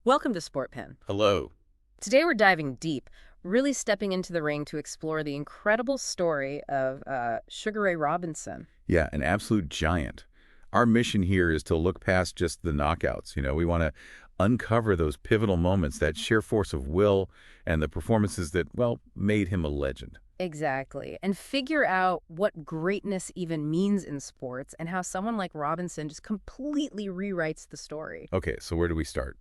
Welcome to Sportpen. Hello. Today we're diving deep, really stepping into the ring to explore the incredible story of Sugar Ray Robinson. Yeah, an absolute giant. Our mission here is to look past just the knockouts. We want to uncover those pivotal moments, that sheer force of will, and the performances that, well, made him a legend. Exactly. And figure out what greatness even means in sports and how someone like Robinson just completely rewrites the story. Okay, so where do we start?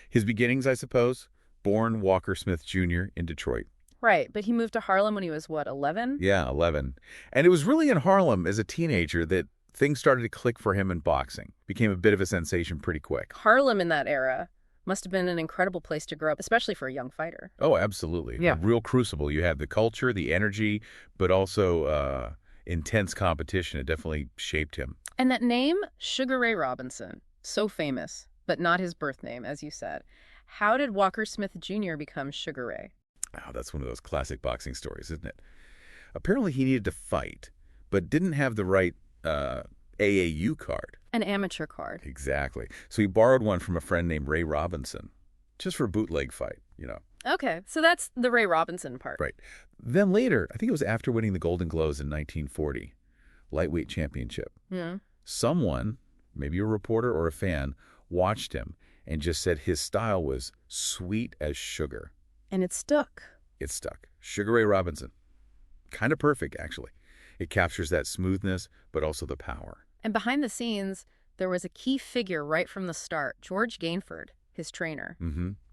His beginnings, I suppose. Born Walker Smith Jr. in Detroit. Right, but he moved to Harlem when he was, 11? Yeah, 11. And it was really in Harlem as a teenager that things started to click for him in boxing. Became a bit of a sensation pretty quick. Harlem in that era must have been an incredible place to grow up, especially for a young fighter. Oh, absolutely. Yeah. A real crucible. You had the culture, the energy, but also intense competition. It definitely shaped him. And that name, Sugar Ray Robinson, so famous, but not his birth name, as you said. How did Walker Smith Jr. become Sugar Ray? Oh, that's one of those classic boxing stories, isn't it? Apparently he needed to fight, but didn't have the right AAU card. An amateur card. Exactly. So he borrowed one from a friend named Ray Robinson, just for a bootleg fight. Okay, so that's the Ray Robinson part. Right. Then later, I think it was after winning the Golden Gloves in 1940, lightweight championship, Yeah. someone, maybe a reporter or a fan, watched him and just said his style was sweet as sugar. And it stuck. It stuck. Sugar Ray Robinson. Kind of perfect, actually. It captures that smoothness, but also the power. And behind the scenes, there was a key figure right from the start, George Gainford, his trainer.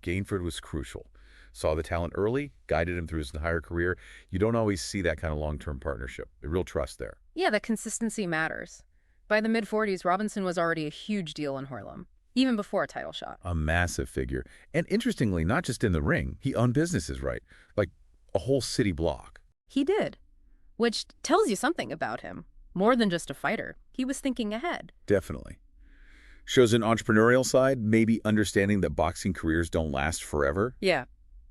Gainford was crucial. Saw the talent early, guided him through his entire career. You don't always see that kind of long-term partnership. A real trust there. Yeah, the consistency matters. By the mid-40s, Robinson was already a huge deal in Harlem, even before a title shot. A massive figure. And interestingly, not just in the ring, he owned businesses, right? Like a whole city block. He did, which tells you something about him. More than just a fighter. He was thinking ahead. Definitely. Shows an entrepreneurial side, maybe understanding that boxing careers don't last forever. Yeah.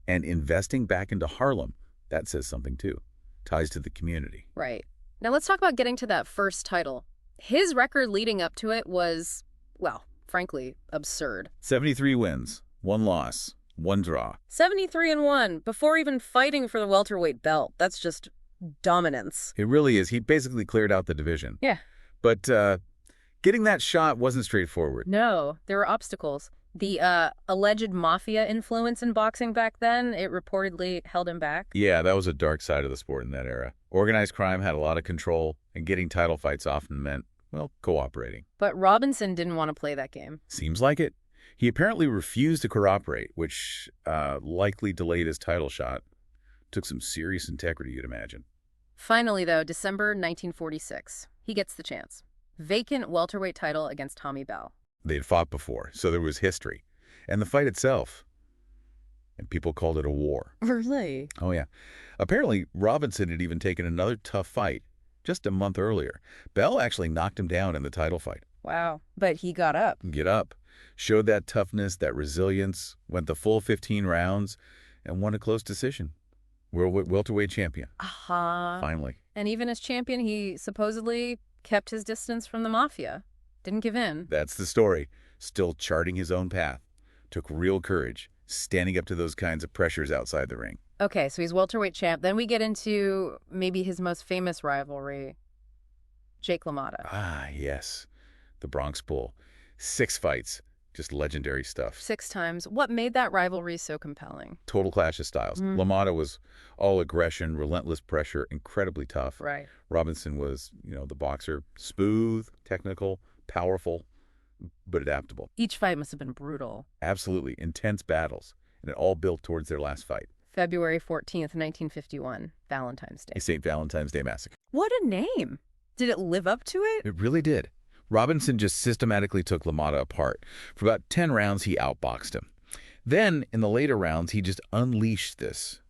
And investing back into Harlem, that says something too. Ties to the community. Right. Now let's talk about getting to that first title. His record leading up to it was, well, frankly, absurd. 73 wins, 1 loss, 1 draw. 73-1 before even fighting for the welterweight belt. That's just dominance. It really is. He basically cleared out the division. Yeah. But getting that shot wasn't straightforward. No, there were obstacles. The alleged mafia influence in boxing back then, it reportedly held him back. Yeah, that was a dark side of the sport in that era. Organized crime had a lot of control, and getting title fights often meant, well, cooperating. But Robinson didn't want to play that game. Seems like it. He apparently refused to cooperate, which likely delayed his title shot. Took some serious integrity, you'd imagine. Finally, though, December 1946, he gets the chance. Vacant welterweight title against Tommy Bell. They'd fought before, so there was history. And the fight itself. And people called it a war. Really? Oh, yeah. Apparently, Robinson had even taken another tough fight just a month earlier. Bell actually knocked him down in the title fight. Wow. But he got up. Get up. Showed that toughness, that resilience, went the full 15 rounds, and won a close decision. World welterweight champion. Aha. Finally. And even as champion, he supposedly kept his distance from the mafia. Didn't give in. That's the story. Still charting his own path. Took real courage, standing up to those kinds of pressures outside the ring. Okay, so he's welterweight champ. Then we get into maybe his most famous rivalry, Jake LaMotta. Ah, yes. The Bronx Bull. 6 fights. Just legendary stuff. 6 times. What made that rivalry so compelling? Total clash of styles. LaMotta was all aggression, relentless pressure, incredibly tough. Right. Robinson was, the boxer, smooth, technical, powerful, but adaptable. Each fight must have been brutal. Absolutely. Intense battles. And it all built towards their last fight. February 14th, 1951, Valentine's Day. A St. Valentine's Day Massacre. What a name. Did it live up to it? It really did. Robinson just systematically took LaMotta apart. For about 10 rounds, he outboxed him. Then, in the later rounds, he just unleashed this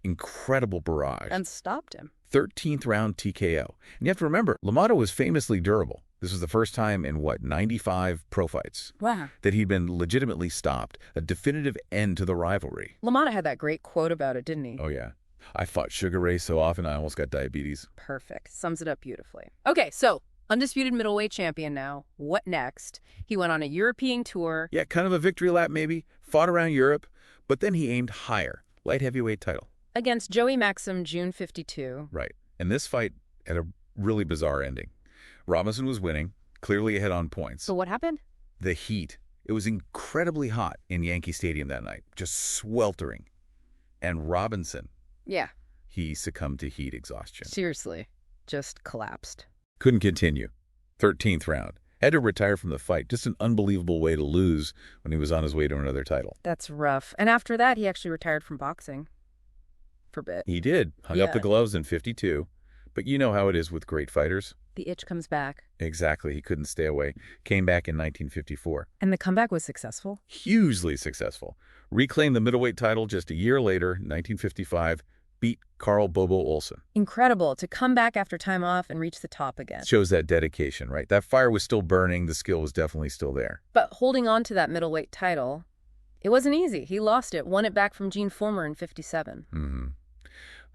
incredible barrage. And stopped him. 13th round TKO. And you have to remember, LaMotta was famously durable. This was the first time in, 95 pro fights Wow. that he'd been legitimately stopped. A definitive end to the rivalry. LaMotta had that great quote about it, didn't he? Oh, yeah. I fought Sugar Ray so often I almost got diabetes. Perfect. Sums it up beautifully. Okay, so Undisputed middleweight champion now. What next? He went on a European tour. Yeah, kind of a victory lap maybe, fought around Europe, but then he aimed higher, light heavyweight title. Against Joey Maxim, June 52. Right. And this fight had a really bizarre ending. Robinson was winning, clearly ahead on points. So what happened? The heat. It was incredibly hot in Yankee Stadium that night, just sweltering. And Robinson, Yeah. he succumbed to heat exhaustion. Seriously. Just collapsed. Couldn't continue. 13th round. Had to retire from the fight. Just an unbelievable way to lose when he was on his way to another title. That's rough. And after that, he actually retired from boxing. For a bit. He did. Hung up the gloves in 52. But you know how it is with great fighters. The itch comes back. Exactly. He couldn't stay away. Came back in 1954. And the comeback was successful? Hugely successful. Reclaimed the middleweight title just a year later, 1955. Beat Carl Bobo Olsen. Incredible to come back after time off and reach the top again. Shows that dedication, right? That fire was still burning. The skill was definitely still there. But holding on to that middleweight title, it wasn't easy. He lost it, won it back from Gene Fullmer in 57. Mm-hmm.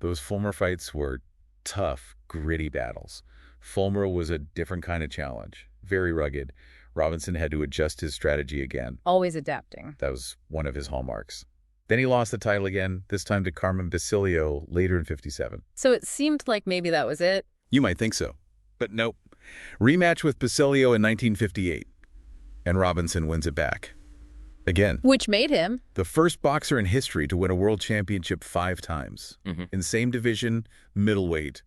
Those Fullmer fights were tough, gritty battles. Fullmer was a different kind of challenge, very rugged. Robinson had to adjust his strategy again. Always adapting. That was one of his hallmarks. Then he lost the title again, this time to Carmen Basilio later in 57. So it seemed like maybe that was it. You might think so, but nope. Rematch with Basilio in 1958, and Robinson wins it back. Again. Which made him the first boxer in history to win a world championship 5 times. In same division, middleweight.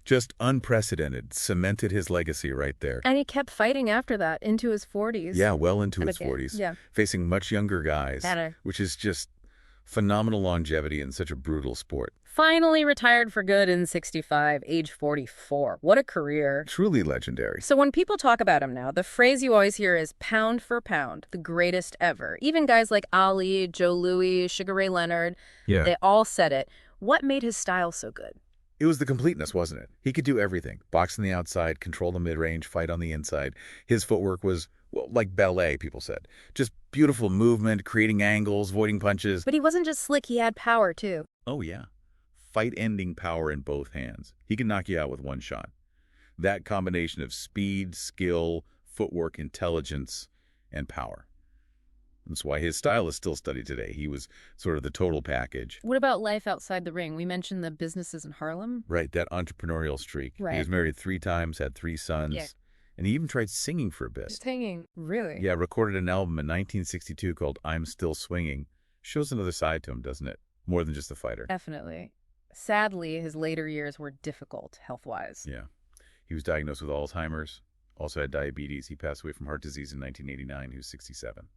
Just unprecedented, cemented his legacy right there. And he kept fighting after that, into his 40s. Yeah, well into his 40s. Yeah. Facing much younger guys, Better. Which is just phenomenal longevity in such a brutal sport. Finally retired for good in 65, age 44. What a career. Truly legendary. So when people talk about him now, the phrase you always hear is pound for pound, the greatest ever. Even guys like Ali, Joe Louis, Sugar Ray Leonard, they all said it. What made his style so good? It was the completeness, wasn't it? He could do everything. Box on the outside, control the mid-range, fight on the inside. His footwork was, well, like ballet, people said. Just beautiful movement, creating angles, avoiding punches. But he wasn't just slick, he had power, too. Oh, yeah. Fight-ending power in both hands. He can knock you out with one shot. That combination of speed, skill, footwork, intelligence, and power. That's why his style is still studied today. He was sort of the total package. What about life outside the ring? We mentioned the businesses in Harlem. Right, that entrepreneurial streak. Right. He was married 3 times, had 3 sons. Yeah. And he even tried singing for a bit. Just hanging, really? Yeah, recorded an album in 1962 called I'm Still Swinging. Shows another side to him, doesn't it? More than just a fighter. Definitely. Sadly, his later years were difficult, health-wise. Yeah. He was diagnosed with Alzheimer's, also had diabetes. He passed away from heart disease in 1989. He was 67.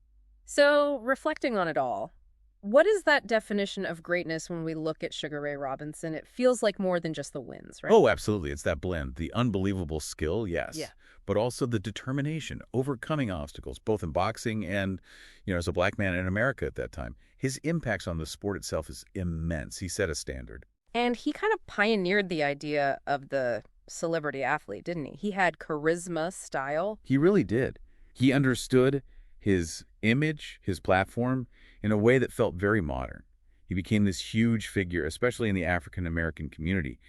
So, reflecting on it all, what is that definition of greatness when we look at Sugar Ray Robinson? It feels like more than just the wins, right? Oh, absolutely. It's that blend. The unbelievable skill, yes. Yeah. But also the determination, overcoming obstacles, both in boxing and, as a black man in America at that time. His impacts on the sport itself is immense. He set a standard. And he kind of pioneered the idea of the celebrity athlete, didn't he? He had charisma, style. He really did. He understood his image, his platform, in a way that felt very modern. He became this huge figure, especially in the African-American community.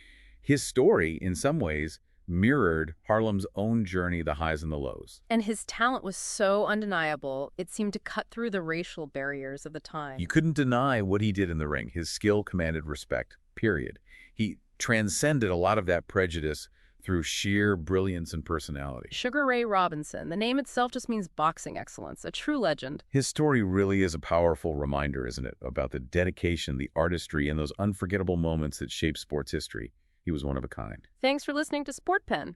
His story, in some ways, mirrored Harlem's own journey, the highs and the lows. And his talent was so undeniable, it seemed to cut through the racial barriers of the time. You couldn't deny what he did in the ring. His skill commanded respect, period. He transcended a lot of that prejudice through sheer brilliance and personality. Sugar Ray Robinson. The name itself just means boxing excellence, a true legend. His story really is a powerful reminder, isn't it, about the dedication, the artistry, and those unforgettable moments that shape sports history. He was one of a kind. Thanks for listening to Sportpen.